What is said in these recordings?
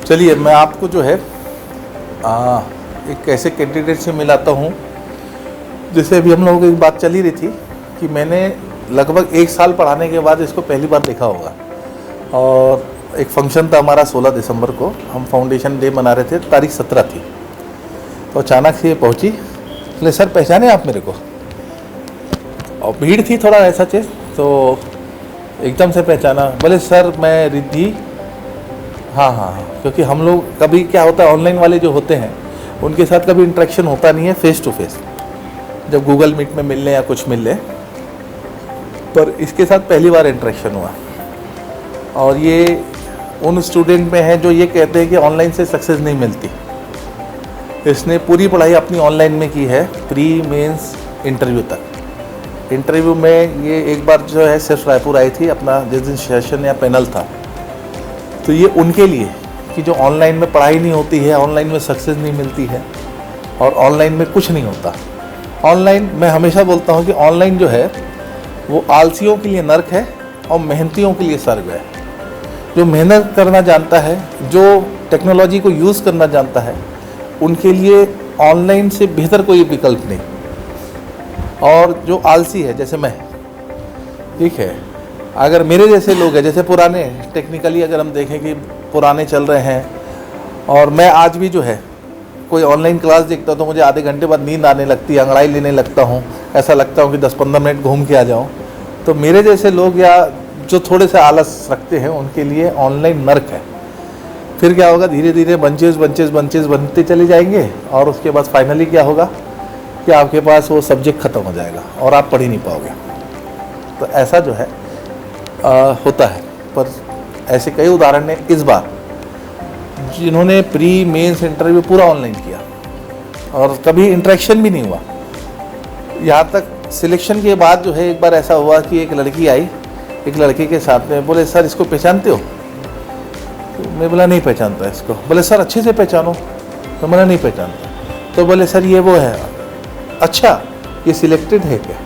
चलिए मैं आपको जो है एक ऐसे कैंडिडेट से मिलाता हूँ, जैसे अभी हम लोगों की बात चली रही थी कि मैंने लगभग 1 साल पढ़ाने के बाद इसको पहली बार देखा होगा। और एक फंक्शन था हमारा 16 दिसंबर को, हम फाउंडेशन डे मना रहे थे, तारीख 17 थी। तो अचानक से ये पहुँची, बोले सर पहचाने आप मेरे को? और भीड़ थी थोड़ा ऐसा चीज़, तो एकदम से पहचाना। बोले सर मैं रिद्धि। हाँ, क्योंकि हम लोग कभी क्या होता है, ऑनलाइन वाले जो होते हैं उनके साथ कभी इंटरेक्शन होता नहीं है फेस टू फेस, जब गूगल मीट में मिल लें या कुछ मिल लें, पर इसके साथ पहली बार इंटरेक्शन हुआ। और ये उन स्टूडेंट में है जो ये कहते हैं कि ऑनलाइन से सक्सेस नहीं मिलती। इसने पूरी पढ़ाई अपनी ऑनलाइन में की है, प्री मेंस इंटरव्यू तक। इंटरव्यू में ये एक बार जो है सिर्फ रायपुर आई थी, अपना जिस दिन सेशन या पैनल था। तो ये उनके लिए कि जो ऑनलाइन में पढ़ाई नहीं होती है, ऑनलाइन में सक्सेस नहीं मिलती है और ऑनलाइन में कुछ नहीं होता। ऑनलाइन, मैं हमेशा बोलता हूँ कि ऑनलाइन जो है वो आलसियों के लिए नर्क है और मेहनतियों के लिए स्वर्ग है। जो मेहनत करना जानता है, जो टेक्नोलॉजी को यूज़ करना जानता है, उनके लिए ऑनलाइन से बेहतर कोई विकल्प नहीं। और जो आलसी है जैसे मैं, ठीक है, अगर मेरे जैसे लोग हैं, जैसे पुराने टेक्निकली अगर हम देखें कि पुराने चल रहे हैं, और मैं आज भी जो है कोई ऑनलाइन क्लास देखता हूँ तो मुझे आधे घंटे बाद नींद आने लगती है, अंगड़ाई लेने लगता हूँ, ऐसा लगता हूँ कि 10-15 मिनट घूम के आ जाऊँ। तो मेरे जैसे लोग या जो थोड़े से आलस रखते हैं उनके लिए ऑनलाइन नर्क है। फिर क्या होगा, धीरे धीरे बंचेस बनते चले जाएंगे और उसके बाद फाइनली क्या होगा कि आपके पास वो सब्जेक्ट ख़त्म हो जाएगा और आप पढ़ ही नहीं पाओगे। तो ऐसा जो है होता है। पर ऐसे कई उदाहरण हैं इस बार जिन्होंने प्री मेंस इंटरव्यू पूरा ऑनलाइन किया और कभी इंटरेक्शन भी नहीं हुआ। यहाँ तक सिलेक्शन के बाद जो है एक बार ऐसा हुआ कि एक लड़की आई, एक लड़के के साथ में, बोले सर इसको पहचानते हो? तो मैं बोला नहीं पहचानता इसको। बोले सर अच्छे से पहचानो। तो मैंने नहीं पहचानता। तो बोले सर ये वो है। अच्छा, ये सिलेक्टेड है क्या?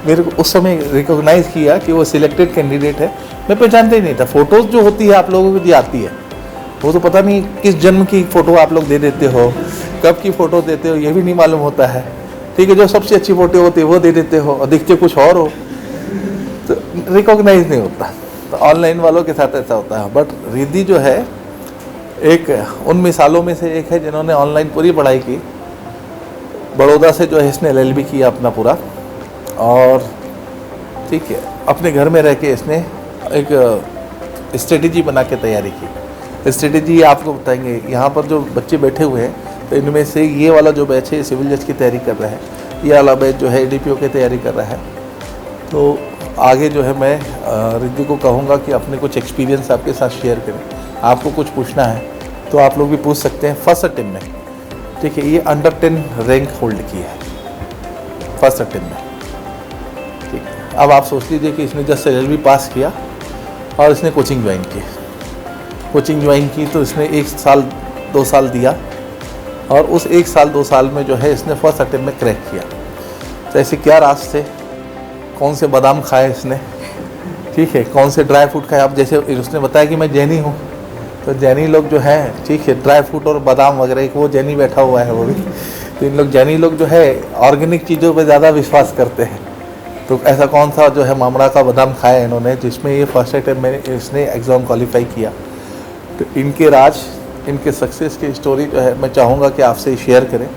मेरे को उस समय रिकॉग्नाइज़ किया कि वो सिलेक्टेड कैंडिडेट है। मैं पहचानता ही नहीं था। फ़ोटोज़ जो होती है आप लोगों को दी आती है, वो तो पता नहीं किस जन्म की फ़ोटो आप लोग दे देते हो, कब की फ़ोटो देते हो, ये भी नहीं मालूम होता है। ठीक है, जो सबसे अच्छी फ़ोटो होती है वो दे देते हो और दिखते कुछ और हो, तो रिकॉग्नाइज़ नहीं होता। तो ऑनलाइन वालों के साथ ऐसा होता है। बट रिद्धि जो है एक उन मिसालों में से एक है जिन्होंने ऑनलाइन पूरी पढ़ाई की। बड़ौदा से जो है इसने LLB किया अपना पूरा, और ठीक है अपने घर में रह के इसने एक स्ट्रेटेजी बना के तैयारी की। स्ट्रेटेजी आपको बताएंगे। यहाँ पर जो बच्चे बैठे हुए हैं, तो इनमें से ये वाला जो बैच है सिविल जज की तैयारी कर रहा है, ये वाला बैच जो है ADPO की तैयारी कर रहा है। तो आगे जो है मैं रिद्धि को कहूँगा कि अपने कुछ एक्सपीरियंस आपके साथ शेयर करें। आपको कुछ पूछना है तो आप लोग भी पूछ सकते हैं। फर्स्ट अटेम्प्ट में, ठीक है, ये अंडर 10 रैंक होल्ड की है फर्स्ट अटेम्प्ट में। ठीक है, अब आप सोच लीजिए कि इसने जस्ट LLB पास किया और इसने कोचिंग ज्वाइन की। कोचिंग ज्वाइन की तो इसने 1 साल 2 साल दिया, और उस 1 साल 2 साल में जो है इसने फर्स्ट अटेम्प्ट में क्रैक किया। तो ऐसे क्या राज थे, कौन से बादाम खाए इसने, ठीक है, कौन से ड्राई फ्रूट खाए। अब जैसे उसने बताया कि मैं जैनी हूँ, तो जैनी लोग जो हैं, ठीक है, ड्राई फ्रूट और बादाम वगैरह, एक वो जैनी बैठा हुआ है वो भी। तो इन लोग जैनी लोग जो है ऑर्गेनिक चीज़ों पे ज़्यादा विश्वास करते हैं। तो ऐसा कौन सा जो है मामड़ा का बादाम खाया इन्होंने जिसमें ये फर्स्ट अटेम्प्ट में इसने एग्ज़ाम क्वालिफाई किया। तो इनके राज, इनके सक्सेस की स्टोरी जो है मैं चाहूँगा कि आपसे शेयर करें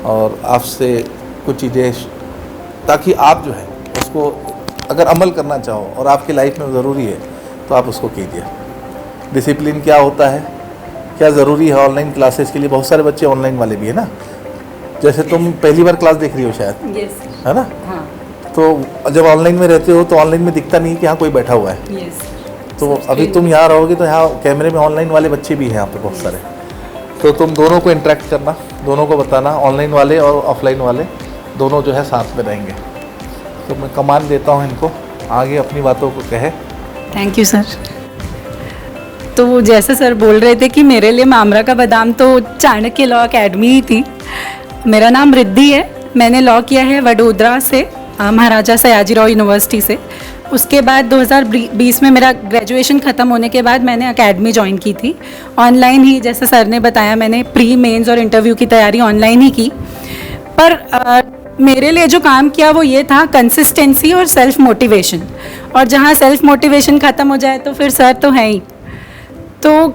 और आपसे कुछ चीज़ें, ताकि आप जो है उसको अगर अमल करना चाहो और आपकी लाइफ में ज़रूरी है तो आप उसको कीजिए। डिसिप्लिन क्या होता है, क्या ज़रूरी है ऑनलाइन क्लासेस के लिए। बहुत सारे बच्चे ऑनलाइन वाले भी है ना, जैसे तुम पहली बार क्लास देख रही हो शायद, है ना? हाँ। तो जब ऑनलाइन में रहते हो तो ऑनलाइन में दिखता नहीं कि यहाँ कोई बैठा हुआ है। तो अभी तुम यहाँ रहोगे तो यहाँ कैमरे में ऑनलाइन वाले बच्चे भी हैं यहाँ पे बहुत सारे। तो तुम दोनों को इंटरेक्ट करना, दोनों को बताना, ऑनलाइन वाले और ऑफलाइन वाले दोनों जो है साथ में रहेंगे। तो मैं कमान देता हूँ इनको, आगे अपनी बातों को कहे। Thank you sir. तो जैसे सर बोल रहे थे कि मेरे लिए मामरा का बादाम तो चाणक्य लॉ अकेडमी ही थी। मेरा नाम रिद्धि है, मैंने लॉ किया है वडोदरा से, महाराजा सयाजीराव यूनिवर्सिटी से। उसके बाद 2020 में मेरा ग्रेजुएशन ख़त्म होने के बाद मैंने एकेडमी ज्वाइन की थी ऑनलाइन ही। जैसे सर ने बताया, मैंने प्री मेंस और इंटरव्यू की तैयारी ऑनलाइन ही की। पर मेरे लिए जो काम किया वो ये था कंसिस्टेंसी और सेल्फ मोटिवेशन। और जहाँ सेल्फ मोटिवेशन ख़त्म हो जाए तो फिर सर तो है ही। तो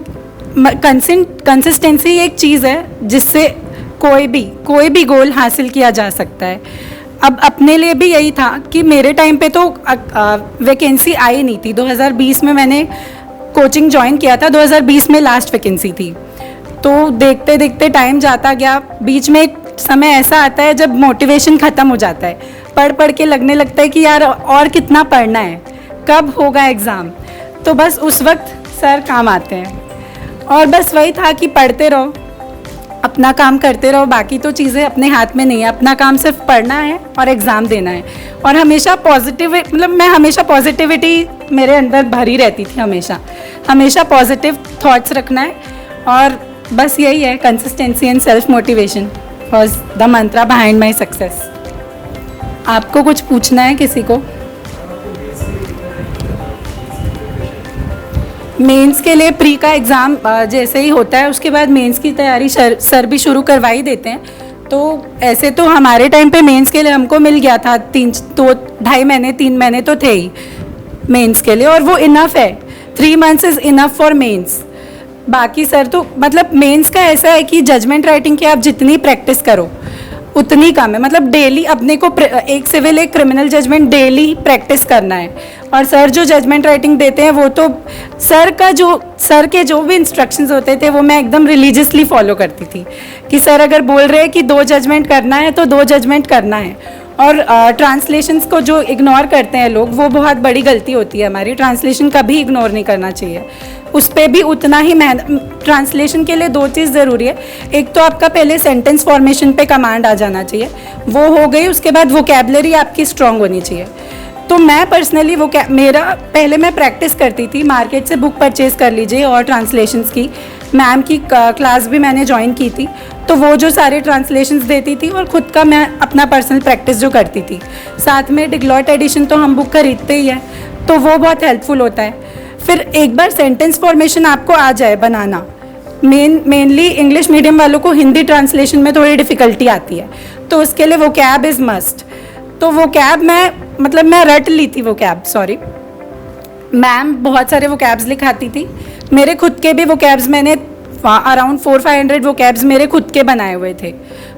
कंसिस्टेंसी एक चीज़ है जिससे कोई भी गोल हासिल किया जा सकता है। अब अपने लिए भी यही था कि मेरे टाइम पे तो वैकेंसी आई नहीं थी। 2020 में मैंने कोचिंग ज्वाइन किया था, 2020 में लास्ट वैकेंसी थी। तो देखते देखते टाइम जाता गया। बीच में एक समय ऐसा आता है जब मोटिवेशन ख़त्म हो जाता है, पढ़ के लगने लगता है कि यार और कितना पढ़ना है, कब होगा एग्ज़ाम। तो बस उस वक्त सर काम आते हैं। और बस वही था कि पढ़ते रहो, अपना काम करते रहो, बाकी तो चीज़ें अपने हाथ में नहीं है। अपना काम सिर्फ पढ़ना है और एग्ज़ाम देना है। और हमेशा मैं हमेशा पॉजिटिविटी मेरे अंदर भरी रहती थी। हमेशा पॉजिटिव थॉट्स रखना है। और बस यही है, consistency and self motivation was the Mantra behind my success. आपको कुछ पूछना है किसी को? मेंस के लिए प्री का एग्ज़ाम जैसे ही होता है उसके बाद मेंस की तैयारी सर भी शुरू करवा ही देते हैं। तो ऐसे तो हमारे टाइम पे मेंस के लिए हमको मिल गया था 3 महीने तो थे ही मेंस के लिए, और वो इनफ है। 3 months is enough for mains. बाकी सर तो मतलब मेंस का ऐसा है कि जजमेंट राइटिंग की आप जितनी प्रैक्टिस करो उतनी कम है। मतलब डेली अपने को एक सिविल एक क्रिमिनल जजमेंट डेली प्रैक्टिस करना है। और सर जो जजमेंट राइटिंग देते हैं वो तो सर के जो भी इंस्ट्रक्शंस होते थे वो मैं एकदम रिलीजियसली फॉलो करती थी कि सर अगर बोल रहे हैं कि 2 जजमेंट करना है तो 2 जजमेंट करना है। और ट्रांसलेशंस को जो इग्नोर करते हैं लोग, वो बहुत बड़ी गलती होती है हमारी। ट्रांसलेशन कभी इग्नोर नहीं करना चाहिए, उस पर भी उतना ही ट्रांसलेशन के लिए 2 चीज़ ज़रूरी है। एक तो आपका पहले सेंटेंस फॉर्मेशन पे कमांड आ जाना चाहिए, वो हो गई। उसके बाद वोकैबुलरी आपकी स्ट्रॉन्ग होनी चाहिए। तो मैं पर्सनली पहले मैं प्रैक्टिस करती थी, मार्केट से बुक परचेज़ कर लीजिए। और ट्रांसलेशंस की मैम की क्लास भी मैंने ज्वाइन की थी, तो वो जो सारे ट्रांसलेशंस देती थी और ख़ुद का मैं अपना पर्सनल प्रैक्टिस जो करती थी। साथ में डिग्लॉट एडिशन तो हम बुक खरीदते ही हैं, तो वो बहुत हेल्पफुल होता है। फिर एक बार सेंटेंस फॉर्मेशन आपको आ जाए बनाना, मेनली इंग्लिश मीडियम वालों को हिंदी ट्रांसलेशन में थोड़ी डिफ़िकल्टी आती है, तो उसके लिए वोकैब इज़ मस्ट। तो वोकैब मैं रट ली थी मैम बहुत सारे वोकैब्स लिखाती थी। मेरे खुद के भी वोकैब्स मैंने अराउंड 400-500 वोकैब्स मेरे खुद के बनाए हुए थे।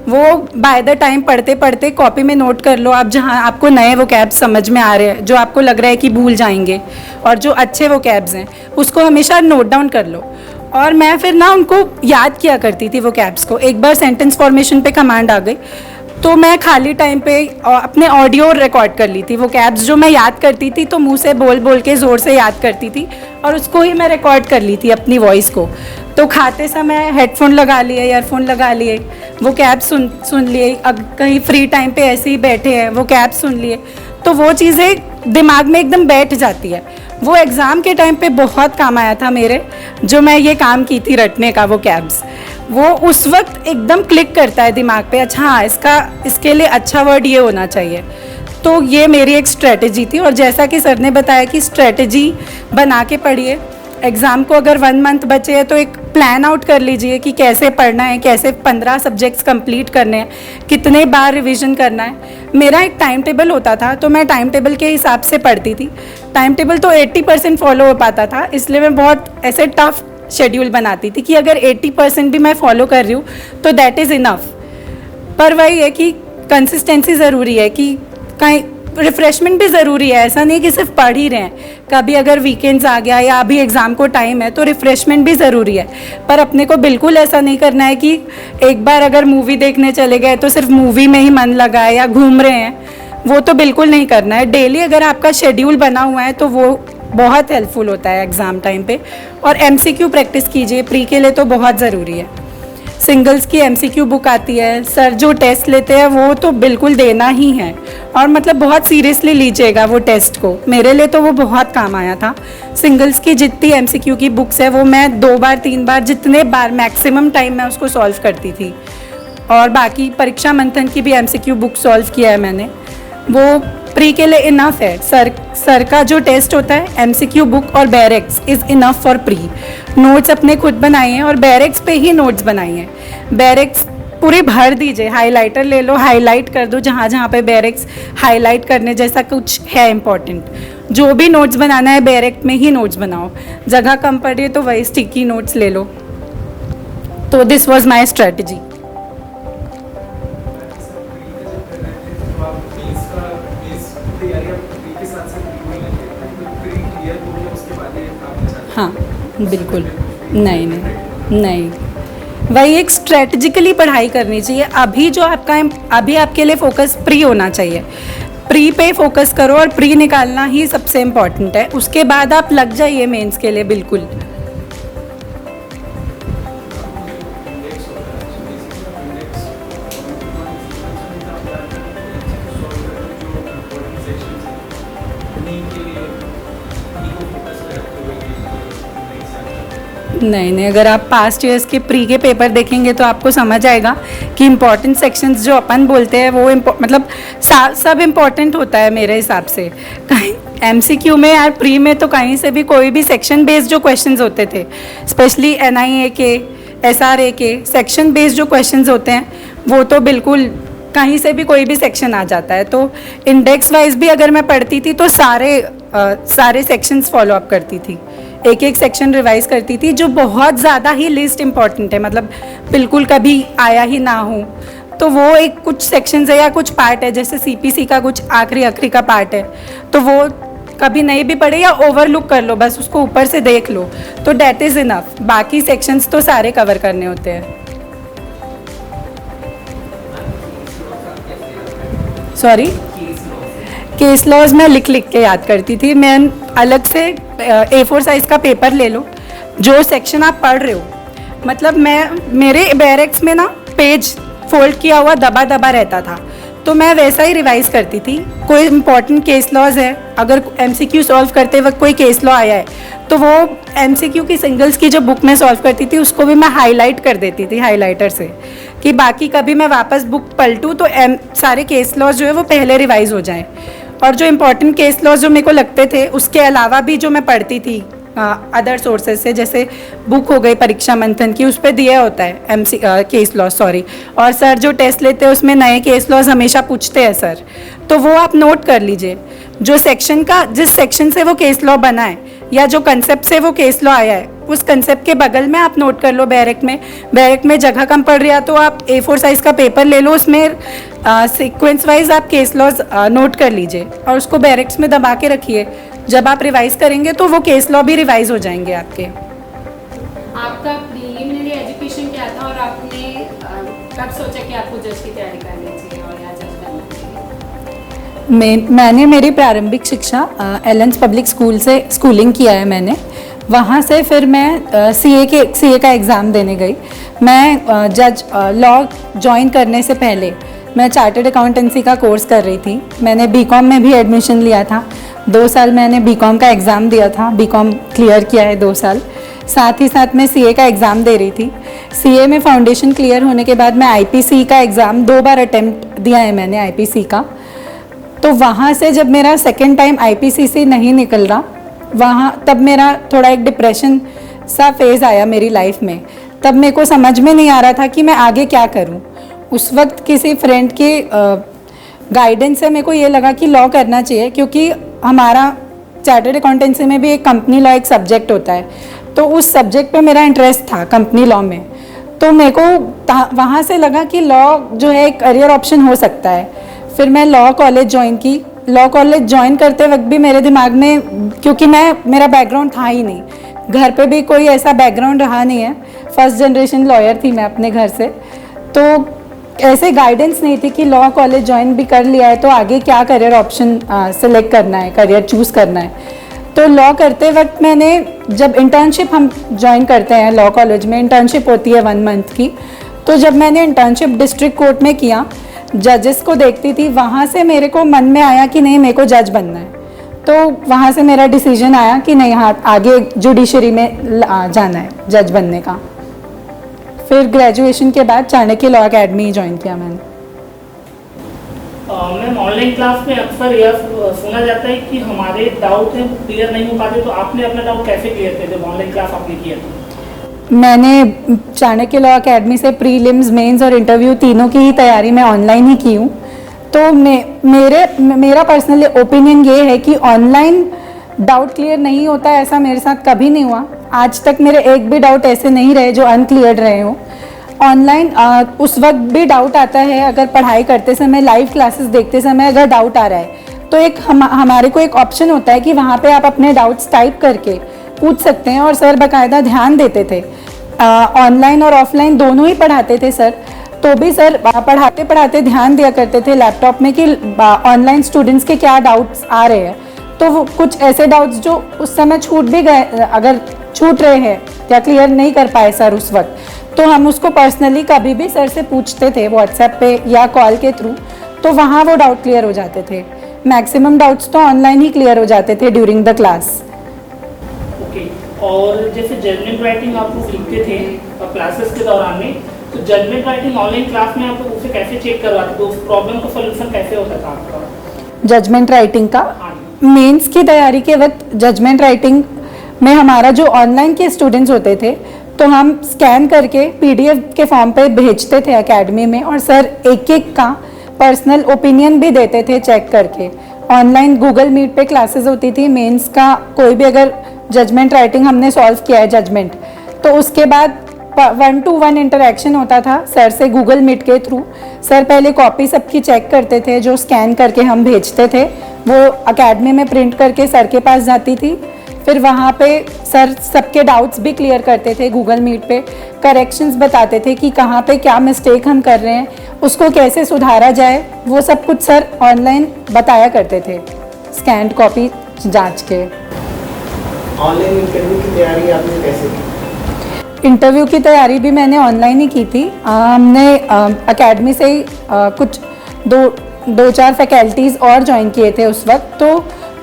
वो बाय द टाइम पढ़ते पढ़ते कॉपी में नोट कर लो आप, जहाँ आपको नए वोकैब्स समझ में आ रहे हैं, जो आपको लग रहा है कि भूल जाएंगे, और जो अच्छे वोकैब्स हैं उसको हमेशा नोट डाउन कर लो। और मैं फिर उनको याद किया करती थी वोकैब्स को। एक बार सेंटेंस फॉर्मेशन पे कमांड आ गई तो मैं खाली टाइम पे अपने ऑडियो रिकॉर्ड कर ली थी। वोकैब्स जो मैं याद करती थी तो मुंह से बोल के ज़ोर से याद करती थी, और उसको ही मैं रिकॉर्ड कर ली थी अपनी वॉइस को। तो खाते समय हेडफोन लगा लिए, ईयरफोन लगा लिए, वोकैब्स सुन लिए। अब कहीं फ्री टाइम पे ऐसे ही बैठे हैं, वोकैब्स सुन लिए, तो वो चीज़ें दिमाग में एकदम बैठ जाती है। वो एग्ज़ाम के टाइम पे बहुत काम आया था मेरे, जो मैं ये काम की थी रटने का वोकैब्स। वो उस वक्त एकदम क्लिक करता है दिमाग पे, अच्छा हाँ इसके लिए अच्छा वर्ड ये होना चाहिए। तो ये मेरी एक स्ट्रेटजी थी। और जैसा कि सर ने बताया कि स्ट्रेटजी बना के पढ़िए। एग्ज़ाम को अगर 1 मंथ बचे है तो एक प्लान आउट कर लीजिए कि कैसे पढ़ना है, कैसे 15 सब्जेक्ट्स कंप्लीट करने हैं, कितने बार रिवीजन करना है। मेरा एक टाइम टेबल होता था, तो मैं टाइम टेबल के हिसाब से पढ़ती थी। टाइम टेबल तो 80% फॉलो हो पाता था, इसलिए मैं बहुत ऐसे टफ शेड्यूल बनाती थी कि अगर 80% भी मैं फॉलो कर रही हूँ तो दैट इज़ इनफ। पर वही है कि कंसिस्टेंसी ज़रूरी है, कि कहीं रिफ़्रेशमेंट भी ज़रूरी है। ऐसा नहीं कि सिर्फ पढ़ ही रहे हैं, कभी अगर वीकेंड्स आ गया या अभी एग्ज़ाम को टाइम है तो रिफ़्रेशमेंट भी ज़रूरी है। पर अपने को बिल्कुल ऐसा नहीं करना है कि एक बार अगर मूवी देखने चले गए तो सिर्फ मूवी में ही मन लगा है या घूम रहे हैं, वो तो बिल्कुल नहीं करना है। डेली अगर आपका शेड्यूल बना हुआ है तो वो बहुत हेल्पफुल होता है एग्ज़ाम टाइम पे। और MCQ प्रैक्टिस कीजिए, प्री के लिए तो बहुत ज़रूरी है। सिंगल्स की MCQ बुक आती है, सर जो टेस्ट लेते हैं वो तो बिल्कुल देना ही है, और मतलब बहुत सीरियसली लीजिएगा वो टेस्ट को। मेरे लिए तो वो बहुत काम आया था। सिंगल्स की जितनी MCQ की बुक्स है वो मैं 2 बार 3 बार जितने बार मैक्सिमम टाइम मैं उसको सॉल्व करती थी। और बाकी परीक्षा मंथन की भी MCQ बुक सॉल्व किया है मैंने। वो प्री के लिए इनफ है। सर का जो टेस्ट होता है एमसीक्यू बुक और barracks is enough for pre. Notes अपने खुद बनाइए और बैरेक्स पे ही नोट्स बनाइए। बैरेक्स पूरी भर दीजिए, हाइलाइटर ले लो, हाईलाइट कर दो जहाँ जहाँ पे बैरेक्स हाईलाइट करने जैसा कुछ है इम्पॉर्टेंट। जो भी नोट्स बनाना है बैरेक्ट में ही नोट्स बनाओ। जगह कम पड़ रही है तो वही स्टिकी नोट्स ले लो। तो दिस वॉज माई स्ट्रेटजी। हाँ बिल्कुल, नहीं, वही एक स्ट्रेटजिकली पढ़ाई करनी चाहिए। अभी जो अभी आपके लिए फोकस प्री होना चाहिए। प्री पे फोकस करो और प्री निकालना ही सबसे इम्पॉर्टेंट है। उसके बाद आप लग जाइए मेंस के लिए बिल्कुल। नहीं, अगर आप पास्ट ईयर्स के प्री के पेपर देखेंगे तो आपको समझ आएगा कि इम्पॉर्टेंट सेक्शंस जो अपन बोलते हैं वो मतलब सब इम्पॉर्टेंट होता है मेरे हिसाब से। कहीं एमसीक्यू में यार प्री में तो कहीं से भी कोई भी सेक्शन बेस्ड जो क्वेश्चंस होते थे, स्पेशली एनआईए के, एसआरए के सेक्शन बेस्ड जो क्वेश्चंस होते हैं वो तो बिल्कुल कहीं से भी कोई भी सेक्शन आ जाता है। तो इंडेक्स वाइज भी अगर मैं पढ़ती थी तो सारे सेक्शंस फॉलो अप करती थी, एक सेक्शन रिवाइज करती थी जो बहुत ज़्यादा ही लिस्ट इम्पॉर्टेंट है, मतलब बिल्कुल कभी आया ही ना हो। तो वो एक कुछ सेक्शंस है या कुछ पार्ट है, जैसे सीपीसी का कुछ आखिरी का पार्ट है, तो वो कभी नहीं भी पढ़े या ओवरलुक कर लो, बस उसको ऊपर से देख लो, तो डेट इज़ इनफ। बाकी सेक्शंस तो सारे कवर करने होते हैं। सॉरी, केस लॉज मैं लिख के याद करती थी। मैं अलग से A4 साइज़ का पेपर ले लो, जो सेक्शन आप पढ़ रहे हो, मतलब मेरे बैरेक्स में ना पेज फोल्ड किया हुआ दबा रहता था, तो मैं वैसा ही रिवाइज करती थी। कोई इंपॉर्टेंट केस लॉज है, अगर MCQ सॉल्व करते वक्त कोई केस लॉ आया है तो वो MCQ की सिंगल्स की जो बुक में सॉल्व करती थी उसको भी मैं हाईलाइट कर देती थी हाईलाइटर से, कि बाकी कभी मैं वापस बुक पलटूँ तो सारे केस लॉज जो है वो पहले रिवाइज हो जाएं। और जो इम्पॉर्टेंट केस लॉज जो मेरे को लगते थे उसके अलावा भी जो मैं पढ़ती थी अदर सोर्सेज से, जैसे बुक हो गई परीक्षा मंथन की, उस पर दिया होता है केस लॉज, सॉरी। और सर जो टेस्ट लेते हैं उसमें नए केस लॉज हमेशा पूछते हैं सर, तो वो आप नोट कर लीजिए। जो सेक्शन का जिस सेक्शन से वो केस लॉ बना है या जो कंसेप्ट से वो केस लॉ आया है, उस कंसेप्ट के बगल में आप नोट कर लो। बैरेक में जगह कम पड़ रही है तो आप A4 साइज़ का पेपर ले लो, उसमें सीक्वेंस वाइज आप केस लॉज नोट कर लीजिए और उसको बैरेक्स में दबा के रखिए। जब आप रिवाइज करेंगे तो वो केस लॉ भी रिवाइज हो जाएंगे आपके। आपका प्रीलिमिनरी एजुकेशन क्या था और आपने कब सोचा कि आपको जज की तैयारी करनी चाहिए और या जज बनना चाहिए? मैंने मेरी प्रारंभिक शिक्षा एलेंस पब्लिक स्कूल से स्कूलिंग किया है मैंने। वहाँ से फिर मैं CA का एग्ज़ाम देने गई। मैं जज लॉ ज्वाइन करने से पहले मैं चार्टर्ड अकाउंटेंसी का कोर्स कर रही थी। मैंने BCom में भी एडमिशन लिया था। 2 साल मैंने BCom का एग्ज़ाम दिया था, BCom क्लियर किया है 2 साल। साथ ही साथ मैं CA का एग्ज़ाम दे रही थी। CA में फाउंडेशन क्लियर होने के बाद मैं IPC का एग्ज़ाम 2 बार अटेम्प्ट दिया है मैंने IPC का। तो वहाँ से जब मेरा सेकेंड टाइम IPC से नहीं निकल रहा, वहाँ तब मेरा थोड़ा एक डिप्रेशन सा फेज़ आया मेरी लाइफ में। तब मेरे को समझ में नहीं आ रहा था कि मैं आगे क्या करूँ। उस वक्त किसी फ्रेंड के गाइडेंस से मेरे को ये लगा कि लॉ करना चाहिए, क्योंकि हमारा चार्टर्ड अकाउंटेंसी में भी एक कंपनी लॉ एक सब्जेक्ट होता है, तो उस सब्जेक्ट पे मेरा इंटरेस्ट था कंपनी लॉ में। तो मेरे को वहाँ से लगा कि लॉ जो है एक करियर ऑप्शन हो सकता है। फिर मैं लॉ कॉलेज ज्वाइन की। लॉ कॉलेज ज्वाइन करते वक्त भी मेरे दिमाग में, क्योंकि मेरा बैकग्राउंड था ही नहीं, घर पे भी कोई ऐसा बैकग्राउंड रहा नहीं है, फर्स्ट जनरेशन लॉयर थी मैं अपने घर से, तो ऐसे गाइडेंस नहीं थी कि लॉ कॉलेज ज्वाइन भी कर लिया है तो आगे क्या करियर ऑप्शन सेलेक्ट करना है, करियर चूज़ करना है। तो लॉ करते वक्त मैंने, जब इंटर्नशिप हम ज्वाइन करते हैं लॉ कॉलेज में, इंटर्नशिप होती है 1 मंथ की, तो जब मैंने इंटर्नशिप डिस्ट्रिक्ट कोर्ट में किया, जजेस को देखती थी, वहाँ से मेरे को मन में आया कि नहीं, मेरे को जज बनना है। तो वहाँ से मेरा डिसीजन आया कि नहीं, हाँ आगे जुडिशरी में जाना है जज बनने का। फिर ग्रेजुएशन के बाद चाणक्य लॉ अकेडमी ज्वाइन किया मैंने। मैम ऑनलाइन क्लास में अक्सर यह सुना जाता है कि हमारे डाउट हैं वो क्लियर नहीं हो पाते, तो आपने अपना डाउट कैसे क्लियर किया जब ऑनलाइन क्लास आपने किया था? मैंने चाणक्य लॉ अकेडमी से प्रीलिम्स, मेंस और इंटरव्यू तीनों की ही तैयारी मैं ऑनलाइन ही की हूँ। तो मेरा पर्सनल ओपिनियन ये है कि ऑनलाइन डाउट क्लियर नहीं होता, ऐसा मेरे साथ कभी नहीं हुआ। आज तक मेरे एक भी डाउट ऐसे नहीं रहे जो अनक्लियर्ड रहे हों। ऑनलाइन उस वक्त भी डाउट आता है, अगर पढ़ाई करते समय, लाइव क्लासेस देखते समय अगर डाउट आ रहा है तो एक हमारे को एक ऑप्शन होता है कि वहाँ पे आप अपने डाउट्स टाइप करके पूछ सकते हैं, और सर बाकायदा ध्यान देते थे। ऑनलाइन और ऑफलाइन दोनों ही पढ़ाते थे सर, तो भी सर पढ़ाते पढ़ाते ध्यान दिया करते थे लैपटॉप में कि ऑनलाइन स्टूडेंट्स के क्या डाउट्स आ रहे हैं। तो वो कुछ ऐसे डाउट्स जो उस समय छूट भी गए, अगर छूट रहे हैं या क्लियर नहीं कर पाए सर उस वक्त, तो हम उसको पर्सनली कभी भी सर से पूछते थे व्हाट्सएप पे या कॉल के थ्रू, तो वहाँ वो डाउट क्लियर हो जाते थे। मैक्सिमम डाउट्स तो ऑनलाइन ही क्लियर हो जाते थे ड्यूरिंग द क्लास। ओके, और जैसे जजमेंट राइटिंग आप लोग लिखते थे क्लासेस के दौरान में, तो जजमेंट राइटिंग ऑनलाइन क्लास में आप लोग उसे कैसे चेक करवाते थे? उस प्रॉब्लम का सोल्यूशन कैसे होता था आपका? जजमेंट राइटिंग का हाँ, मेंस की तैयारी के वक्त जजमेंट राइटिंग में हमारा जो ऑनलाइन के स्टूडेंट्स होते थे, तो हम स्कैन करके पीडीएफ के फॉर्म पे भेजते थे एकेडमी में, और सर एक एक का पर्सनल ओपिनियन भी देते थे चेक करके। ऑनलाइन गूगल मीट पे क्लासेस होती थी मेंस का, कोई भी अगर जजमेंट राइटिंग हमने सॉल्व किया है जजमेंट, तो उसके बाद 1-to-1 इंटरेक्शन होता था सर से गूगल मीट के थ्रू। सर पहले कॉपी सबकी चेक करते थे, जो स्कैन करके हम भेजते थे वो एकेडमी में प्रिंट करके सर के पास जाती थी। फिर वहाँ पे सर सबके डाउट्स भी क्लियर करते थे गूगल मीट पे, करेक्शंस बताते थे कि कहाँ पे क्या मिस्टेक हम कर रहे हैं, उसको कैसे सुधारा जाए, वो सब कुछ सर ऑनलाइन बताया करते थे स्कैन्ड कॉपी जांच के। ऑनलाइन इंटरव्यू की तैयारी आपने कैसे की? इंटरव्यू की तैयारी भी मैंने ऑनलाइन ही की थी। हमने एकेडमी से ही कुछ दो चार फैकल्टीज़ और ज्वाइन किए थे उस वक्त, तो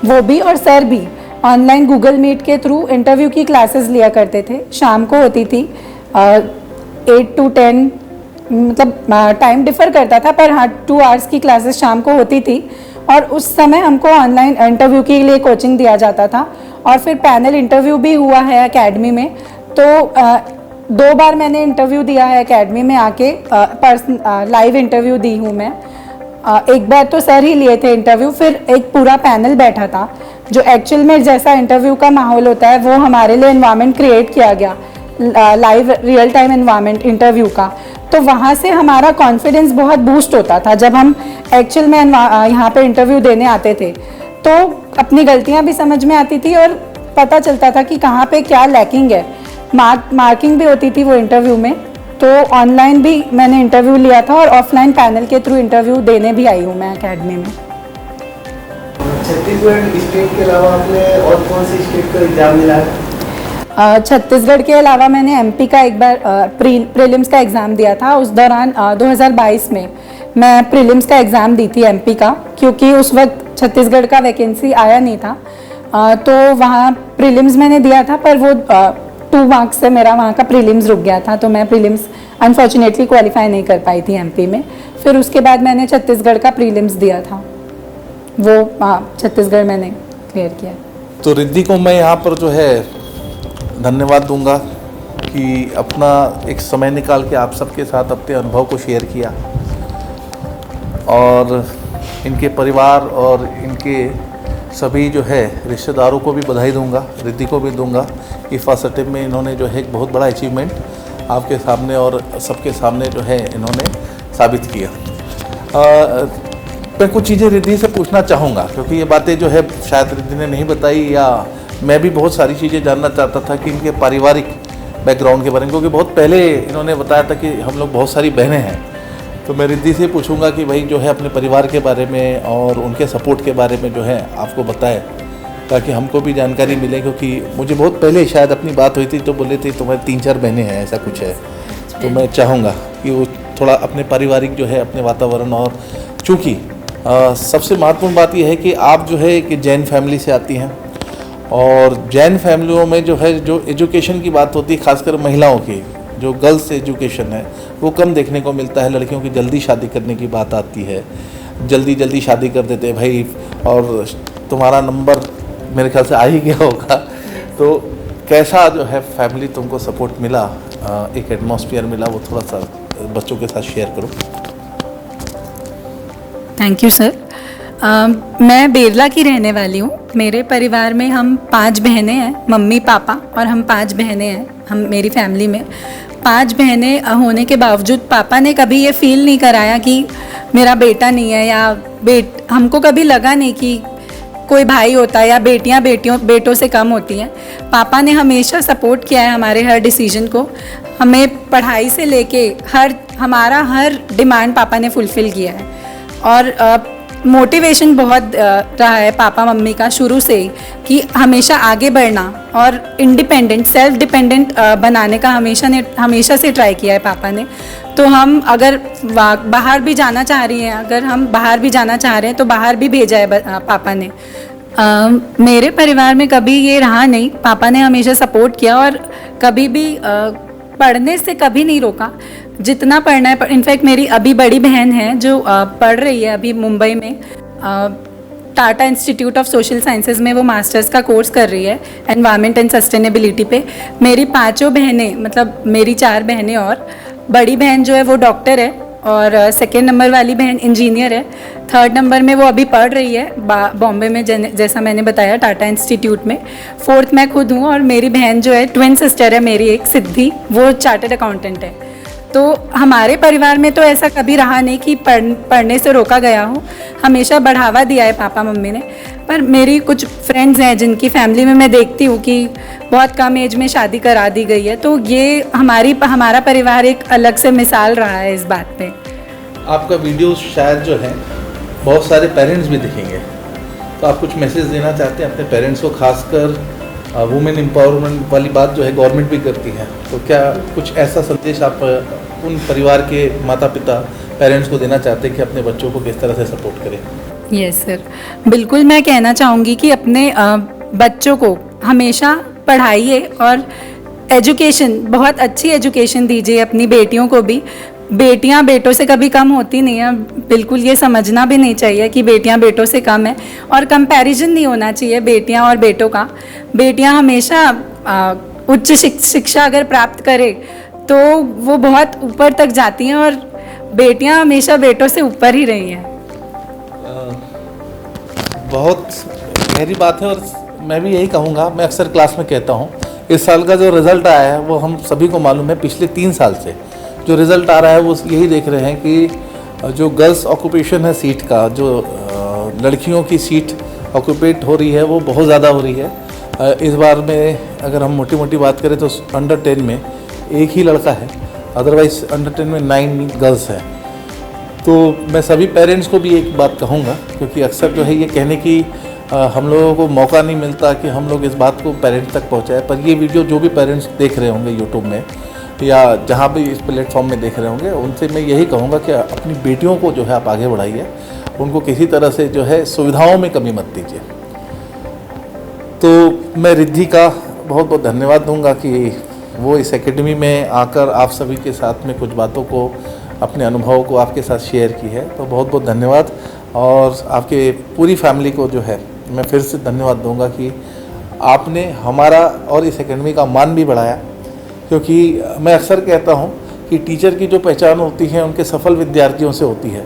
वो भी और सर भी ऑनलाइन गूगल मीट के थ्रू इंटरव्यू की क्लासेस लिया करते थे। शाम को होती थी 8 to 10, मतलब टाइम डिफ़र करता था, पर हाँ 2 आवर्स की क्लासेस शाम को होती थी, और उस समय हमको ऑनलाइन इंटरव्यू के लिए कोचिंग दिया जाता था। और फिर पैनल इंटरव्यू भी हुआ है एकेडमी में, तो 2 बार मैंने इंटरव्यू दिया है एकेडमी में आके, लाइव इंटरव्यू दी हूँ मैं। एक बार तो सर ही लिए थे इंटरव्यू, फिर एक पूरा पैनल बैठा था, जो एक्चुअल में जैसा इंटरव्यू का माहौल होता है वो हमारे लिए एनवायरनमेंट क्रिएट किया गया, live real time environment interview का। तो वहाँ से हमारा कॉन्फिडेंस बहुत बूस्ट होता था जब हम एक्चुअल में यहाँ पे इंटरव्यू देने आते थे, तो अपनी गलतियाँ भी समझ में आती थी और पता चलता था कि कहाँ पे क्या लैकिंग है। मार्किंग भी होती थी वो इंटरव्यू में। तो ऑनलाइन भी मैंने इंटरव्यू लिया था और ऑफलाइन पैनल के थ्रू इंटरव्यू देने भी आई हूँ मैं एकेडमी में। छत्तीसगढ़ स्टेट के अलावा आपने और कौन सी स्टेट का एग्जाम दिया है? छत्तीसगढ़ के अलावा मैंने एमपी का एक बार प्रीलिम्स का एग्ज़ाम दिया था। उस दौरान 2022 में मैं प्रीलिम्स का एग्ज़ाम दी थी एमपी का, क्योंकि उस वक्त छत्तीसगढ़ का वैकेंसी आया नहीं था। तो वहाँ प्रीलिम्स मैंने दिया था, पर वो 2 मार्क्स से मेरा वहाँ का प्रीलिम्स रुक गया था, तो मैं प्रीलिम्स अनफॉर्चुनेटली क्वालिफाई नहीं कर पाई थी एमपी में। फिर उसके बाद मैंने छत्तीसगढ़ का प्रीलिम्स दिया था, वो छत्तीसगढ़ मैंने क्लियर किया। तो रिद्धि को मैं यहाँ पर जो है धन्यवाद दूंगा कि अपना एक समय निकाल के आप सबके साथ अपने अनुभव को शेयर किया, और इनके परिवार और इनके सभी जो है रिश्तेदारों को भी बधाई दूंगा, रिद्धि को भी दूंगा कि फर्स्ट अटेम्प्ट में इन्होंने जो है एक बहुत बड़ा अचीवमेंट आपके सामने और सबके सामने जो है इन्होंने साबित किया। मैं कुछ चीज़ें रिद्धि से पूछना चाहूँगा, क्योंकि ये बातें जो है शायद रिद्धि ने नहीं बताई, या मैं भी बहुत सारी चीज़ें जानना चाहता था कि इनके पारिवारिक बैकग्राउंड के बारे में, क्योंकि बहुत पहले इन्होंने बताया था कि हम लोग बहुत सारी बहनें हैं। तो मैं रिद्धि से पूछूंगा कि भाई जो है अपने परिवार के बारे में और उनके सपोर्ट के बारे में जो है आपको बताए, ताकि हमको भी जानकारी मिले, क्योंकि मुझे बहुत पहले शायद अपनी बात हुई थी तो बोले थे तुम्हारी 3-4 बहनें हैं, ऐसा कुछ है। तो मैं चाहूँगा कि वो थोड़ा अपने पारिवारिक जो है अपने वातावरण, और चूँकि सबसे महत्वपूर्ण बात यह है कि आप जो है कि जैन फैमिली से आती हैं, और जैन फैमिलियों में जो है जो एजुकेशन की बात होती है, खासकर महिलाओं की जो गर्ल्स एजुकेशन है वो कम देखने को मिलता है। लड़कियों की जल्दी शादी करने की बात आती है, जल्दी जल्दी शादी कर देते हैं भाई, और तुम्हारा नंबर मेरे ख्याल से आ ही गया होगा। तो कैसा जो है फैमिली तुमको सपोर्ट मिला, एक एटमॉस्फेयर मिला, वो थोड़ा सा बच्चों के साथ शेयर करो। Thank you sir. मैं बेरला की रहने वाली हूँ। मेरे परिवार में हम 5 बहनें हैं, मम्मी पापा और हम 5 बहनें हैं। हम मेरी फैमिली में 5 बहनें होने के बावजूद पापा ने कभी ये फील नहीं कराया कि मेरा बेटा नहीं है, या हमको कभी लगा नहीं कि कोई भाई होता है या बेटियां बेटों से कम होती हैं। पापा ने हमेशा सपोर्ट किया है हमारे हर डिसीजन को। हमें पढ़ाई से लेके हमारा हर डिमांड पापा ने फुलफ़िल किया है। और मोटिवेशन बहुत रहा है पापा मम्मी का शुरू से ही, कि हमेशा आगे बढ़ना और इंडिपेंडेंट सेल्फ डिपेंडेंट बनाने का हमेशा से ट्राई किया है पापा ने। तो हम अगर बाहर भी जाना चाह रही हैं, अगर हम बाहर भी जाना चाह रहे हैं तो बाहर भी भेजा है पापा ने। मेरे परिवार में कभी ये रहा नहीं, पापा ने हमेशा सपोर्ट किया और कभी भी पढ़ने से कभी नहीं रोका। जितना पढ़ना है, इनफैक्ट मेरी अभी बड़ी बहन है जो पढ़ रही है अभी मुंबई में, Tata institute of social sciences में वो मास्टर्स का कोर्स कर रही है एनवायरनमेंट एंड सस्टेनेबिलिटी पे। मेरी 5 बहनें, मतलब मेरी 4 बहनें और बड़ी बहन जो है वो डॉक्टर है, और सेकेंड नंबर वाली बहन इंजीनियर है। 3rd नंबर में वो अभी पढ़ रही है बॉम्बे में, जैसा मैंने बताया टाटा इंस्टीट्यूट में। 4th मैं खुद हूँ, और मेरी बहन जो है ट्विन सिस्टर है मेरी एक, सिद्धि, वो चार्टर्ड अकाउंटेंट है। तो हमारे परिवार में तो ऐसा कभी रहा नहीं कि पढ़ने से रोका गया हो, हमेशा बढ़ावा दिया है पापा मम्मी ने। पर मेरी कुछ फ्रेंड्स हैं जिनकी फैमिली में मैं देखती हूँ कि बहुत कम एज में शादी करा दी गई है, तो ये हमारा परिवार एक अलग से मिसाल रहा है इस बात पे। आपका वीडियो शायद जो है बहुत सारे पेरेंट्स भी देखेंगे, तो आप कुछ मैसेज देना चाहते हैं अपने पेरेंट्स को, खासकर वुमेन एम्पावरमेंट वाली बात जो है गवर्नमेंट भी करती है, तो क्या कुछ ऐसा संदेश आप उन परिवार के माता पिता पेरेंट्स को देना चाहते हैं कि अपने बच्चों को किस तरह से सपोर्ट करें? यस सर, बिल्कुल मैं कहना चाहूँगी कि अपने बच्चों को हमेशा पढ़ाइए और एजुकेशन, बहुत अच्छी एजुकेशन दीजिए अपनी बेटियों को भी। बेटियां बेटों से कभी कम होती नहीं है, बिल्कुल ये समझना भी नहीं चाहिए कि बेटियां बेटों से कम है, और कंपैरिजन नहीं होना चाहिए बेटियां और बेटों का। बेटियां हमेशा उच्च शिक्षा अगर प्राप्त करें तो वो बहुत ऊपर तक जाती हैं, और बेटियां हमेशा बेटों से ऊपर ही रही हैं। बहुत गहरी बात है, और मैं भी यही कहूँगा, मैं अक्सर क्लास में कहता हूँ, इस साल का जो रिज़ल्ट आया है वो हम सभी को मालूम है। पिछले 3 साल से जो रिज़ल्ट आ रहा है वो यही देख रहे हैं कि जो गर्ल्स ऑक्यूपेशन है सीट का, जो लड़कियों की सीट ऑक्यूपेट हो रही है वो बहुत ज़्यादा हो रही है। इस बार में अगर हम मोटी मोटी बात करें तो अंडर 10 में 1 ही लड़का है, अदरवाइज़ अंडर 10 में 9 गर्ल्स हैं। तो मैं सभी पेरेंट्स को भी एक बात कहूँगा, क्योंकि अक्सर जो है ये कहने की हम लोगों को मौका नहीं मिलता कि हम लोग इस बात को पेरेंट्स तक पहुँचाएं, पर ये वीडियो जो भी पेरेंट्स देख रहे होंगे यूट्यूब में या जहाँ भी इस प्लेटफॉर्म में देख रहे होंगे, उनसे मैं यही कहूँगा कि अपनी बेटियों को जो है आप आगे बढ़ाइए, उनको किसी तरह से जो है सुविधाओं में कमी मत दीजिए। तो मैं रिद्धि का बहुत बहुत धन्यवाद दूंगा कि वो इस एकेडमी में आकर आप सभी के साथ में कुछ बातों को, अपने अनुभव को आपके साथ शेयर की है, तो बहुत बहुत धन्यवाद। और आपके पूरी फैमिली को जो है मैं फिर से धन्यवाद दूंगा कि आपने हमारा और इस एकेडमी का मान भी बढ़ाया, क्योंकि मैं अक्सर कहता हूं कि टीचर की जो पहचान होती है उनके सफल विद्यार्थियों से होती है।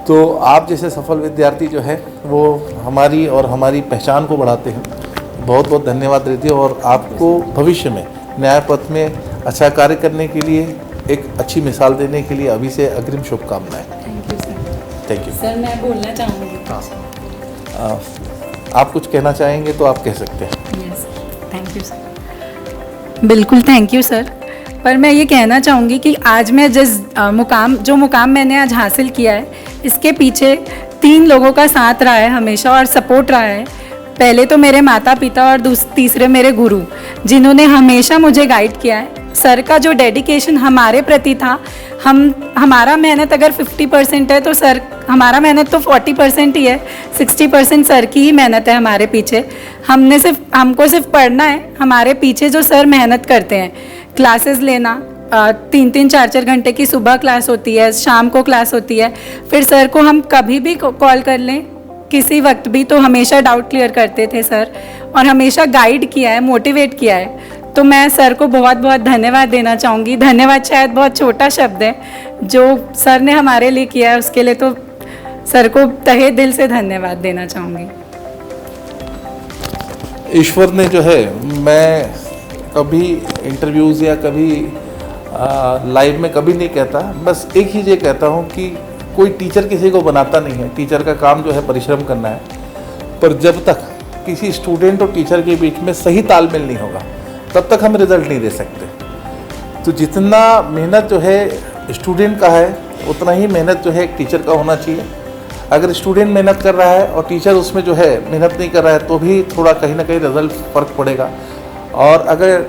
तो आप जैसे सफल विद्यार्थी जो है वो हमारी और हमारी पहचान को बढ़ाते हैं। बहुत बहुत धन्यवाद रिद्धि, और आपको भविष्य में न्याय पथ में अच्छा कार्य करने के लिए, एक अच्छी मिसाल देने के लिए अभी से अग्रिम शुभकामनाएं। Thank you sir. Thank you sir मैं बोलना चाहूँगी। हाँ, आप कुछ कहना चाहेंगे तो आप कह सकते हैं। Yes, thank you sir. बिल्कुल थैंक यू सर। पर मैं ये कहना चाहूँगी कि आज मैं जिस मुकाम मैंने आज हासिल किया है, इसके पीछे 3 लोगों का साथ रहा है हमेशा और सपोर्ट रहा है। पहले तो मेरे माता पिता और तीसरे मेरे गुरु, जिन्होंने हमेशा मुझे गाइड किया है। सर का जो डेडिकेशन हमारे प्रति था, हमारा मेहनत अगर 50% है तो सर, हमारा मेहनत तो 40% ही है, 60% सर की ही मेहनत है हमारे पीछे। हमको सिर्फ पढ़ना है, हमारे पीछे जो सर मेहनत करते हैं, क्लासेस लेना, तीन तीन चार चार घंटे की सुबह क्लास होती है, शाम को क्लास होती है, फिर सर को हम कभी भी कॉल कर लें किसी वक्त भी तो हमेशा डाउट क्लियर करते थे सर, और हमेशा गाइड किया है, मोटिवेट किया है। तो मैं सर को बहुत बहुत धन्यवाद देना चाहूँगी। धन्यवाद शायद बहुत छोटा शब्द है, जो सर ने हमारे लिए किया है उसके लिए तो सर को तहे दिल से धन्यवाद देना चाहूँगी। ईश्वर ने जो है, मैं कभी इंटरव्यूज़ या कभी लाइव में कभी नहीं कहता, बस एक ही ये कहता हूँ कि कोई टीचर किसी को बनाता नहीं है, टीचर का काम जो है परिश्रम करना है, पर जब तक किसी स्टूडेंट और टीचर के बीच में सही तालमेल नहीं होगा तब तक हम रिजल्ट नहीं दे सकते। तो जितना मेहनत जो है स्टूडेंट का है उतना ही मेहनत जो है एक टीचर का होना चाहिए। अगर स्टूडेंट मेहनत कर रहा है और टीचर उसमें जो है मेहनत नहीं कर रहा है तो भी थोड़ा कहीं ना कहीं रिजल्ट फ़र्क पड़ेगा, और अगर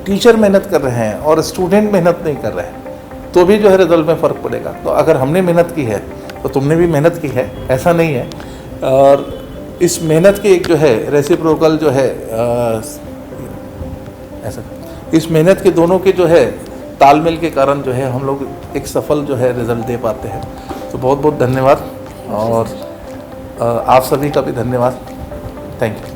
टीचर मेहनत कर रहे हैं और स्टूडेंट मेहनत नहीं कर रहे हैं तो भी जो है रिजल्ट में फ़र्क पड़ेगा। तो अगर हमने मेहनत की है तो तुमने भी मेहनत की है, ऐसा नहीं है। और इस मेहनत की एक जो है रेसिप्रोकल जो है ऐसा, इस मेहनत के दोनों के जो है तालमेल के कारण जो है हम लोग एक सफल जो है रिज़ल्ट दे पाते हैं। तो बहुत बहुत धन्यवाद, और आप सभी का भी धन्यवाद। Thank you.